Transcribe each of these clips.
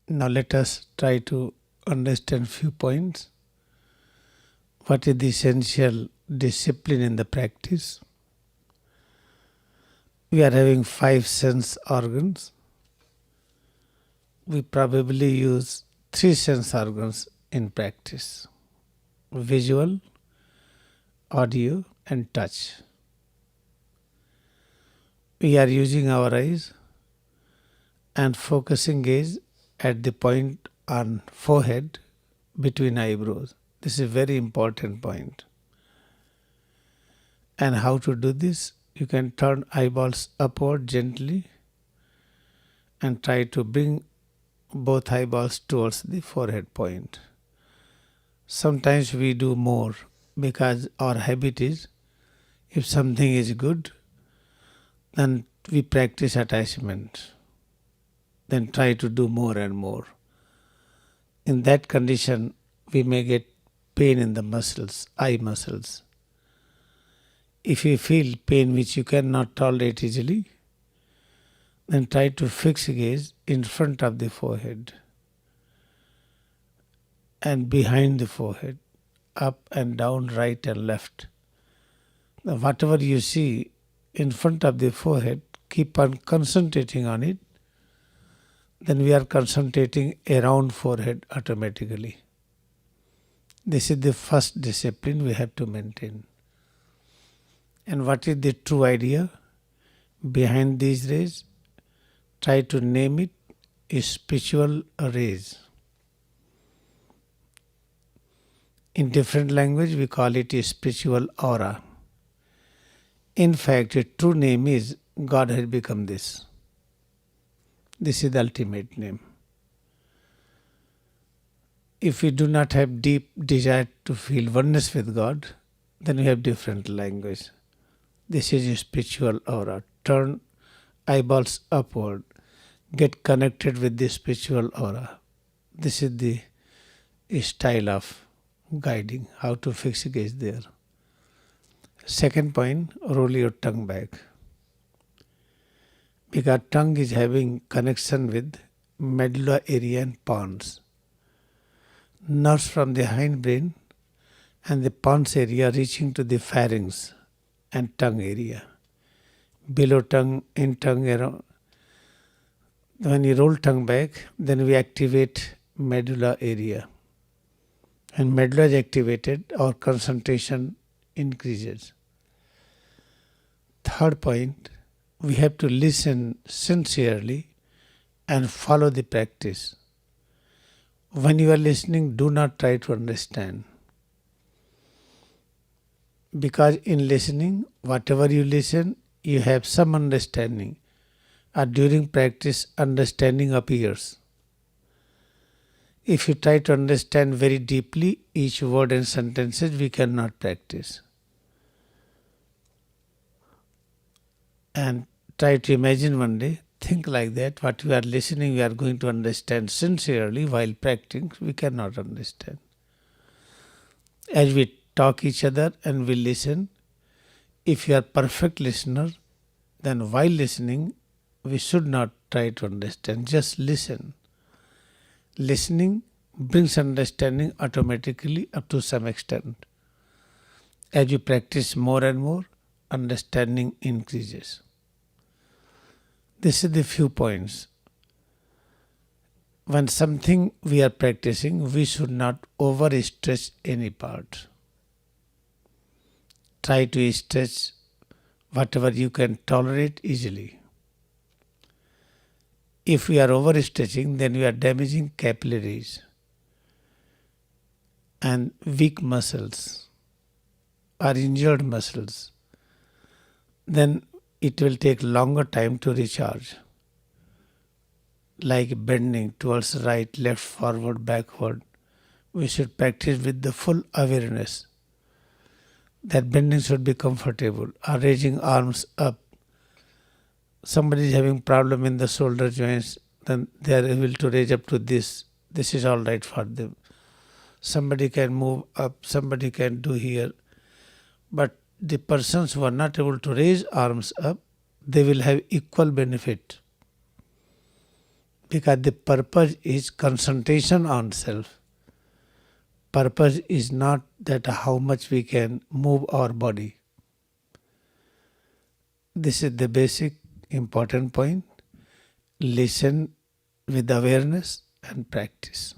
Now let us try to understand few points. What is the essential discipline in the practice? We are having 5 sense organs. We probably use 3 sense organs in practice: visual, audio, and touch. We are using our eyes and focusing gaze at the point on forehead between eyebrows. This is a very important point. And how to do this? You can turn eyeballs upward gently and try to bring both eyeballs towards the forehead point. Sometimes we do more because our habit is, if something is good, then we practice attachment. Then try to do more and more. In that condition, we may get pain in the muscles, eye muscles. If you feel pain which you cannot tolerate easily, then try to fix gaze in front of the forehead and behind the forehead, up and down, right and left. Now, whatever you see in front of the forehead, keep on concentrating on it. Then we are concentrating around forehead automatically. This is the first discipline we have to maintain. And what is the true idea behind these rays? Try to name it spiritual rays. In different language we call it a spiritual aura. In fact, a true name is God has become this. This is the ultimate name. If we do not have deep desire to feel oneness with God, then we have different language. This is a spiritual aura. Turn eyeballs upward. Get connected with the spiritual aura. This is the style of guiding, how to fix gaze there. Second point, roll your tongue back. Because tongue is having connection with medulla area and pons. Nerves from the hindbrain and the pons area reaching to the pharynx and tongue area. Below tongue, in tongue, around. When you roll tongue back, then we activate medulla area. When medulla is activated, our concentration increases. Third point, we have to listen sincerely and follow the practice. When you are listening, do not try to understand. Because in listening, whatever you listen, you have some understanding. Or during practice, understanding appears. If you try to understand very deeply each word and sentences, we cannot practice. And try to imagine one day, think like that, what we are listening, we are going to understand sincerely. While practicing, we cannot understand. As we talk each other and we listen, if you are perfect listener, then while listening, we should not try to understand, just listen. Listening brings understanding automatically up to some extent. As you practice more and more, understanding increases. This is the few points. When something we are practicing, we should not overstretch any part. Try to stretch whatever you can tolerate easily. If we are overstretching, then we are damaging capillaries and weak muscles or injured muscles. Then it will take longer time to recharge. Like bending towards right, left, forward, backward. We should practice with the full awareness that bending should be comfortable, or raising arms up. Somebody is having problem in the shoulder joints, then they are able to raise up to this. This is all right for them. Somebody can move up, somebody can do here. But the persons who are not able to raise arms up, they will have equal benefit. because the purpose is concentration on self. Purpose is not that how much we can move our body. This is the basic important point. Listen with awareness and practice.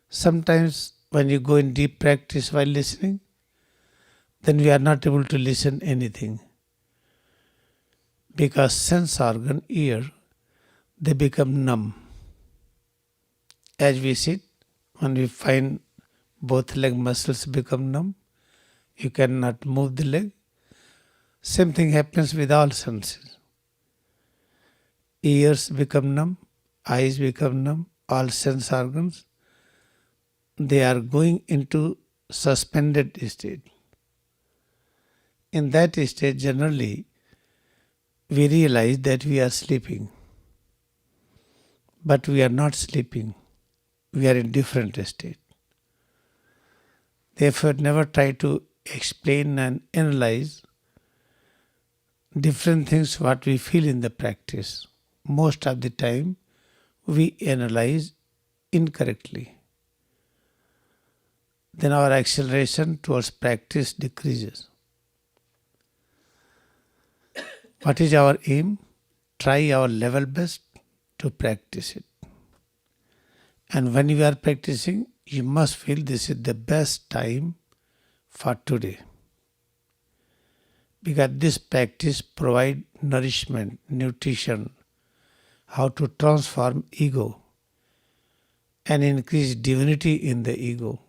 Sometimes when you go in deep practice while listening, then we are not able to listen anything. Because sense organ, ear, they become numb. As we sit, when we find both leg muscles become numb, you cannot move the leg. Same thing happens with all senses. Ears become numb, eyes become numb, all sense organs, they are going into suspended state. In that state, generally, we realize that we are sleeping. But we are not sleeping. We are in different state. Therefore, never try to explain and analyze different things what we feel in the practice. Most of the time, we analyze incorrectly. Then our acceleration towards practice decreases. What is our aim? Try our level best to practice it. And when you are practicing, you must feel this is the best time for today. Because this practice provides nourishment, nutrition, how to transform ego and increase divinity in the ego.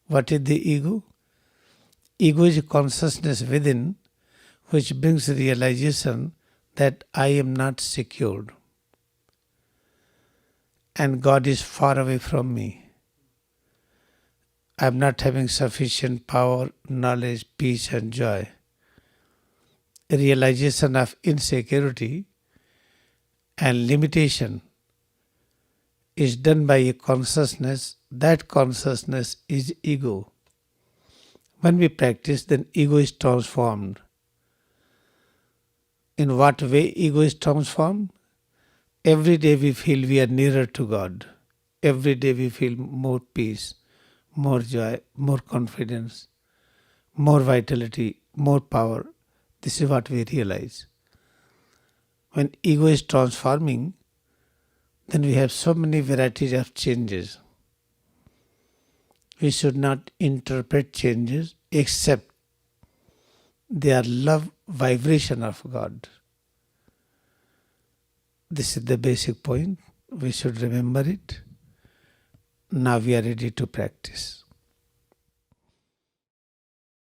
What is the ego? Ego is a consciousness within which brings realization that I am not secured and God is far away from me. I am not having sufficient power, knowledge, peace and joy. A realization of insecurity and limitation is done by a consciousness. That consciousness is ego. When we practice, then ego is transformed. In what way ego is transformed? Every day we feel we are nearer to God. Every day we feel more peace, more joy, more confidence, more vitality, more power. This is what we realize. When ego is transforming, then we have so many varieties of changes. We should not interpret changes except they are love vibration of God. This is the basic point. We should remember it. Now we are ready to practice.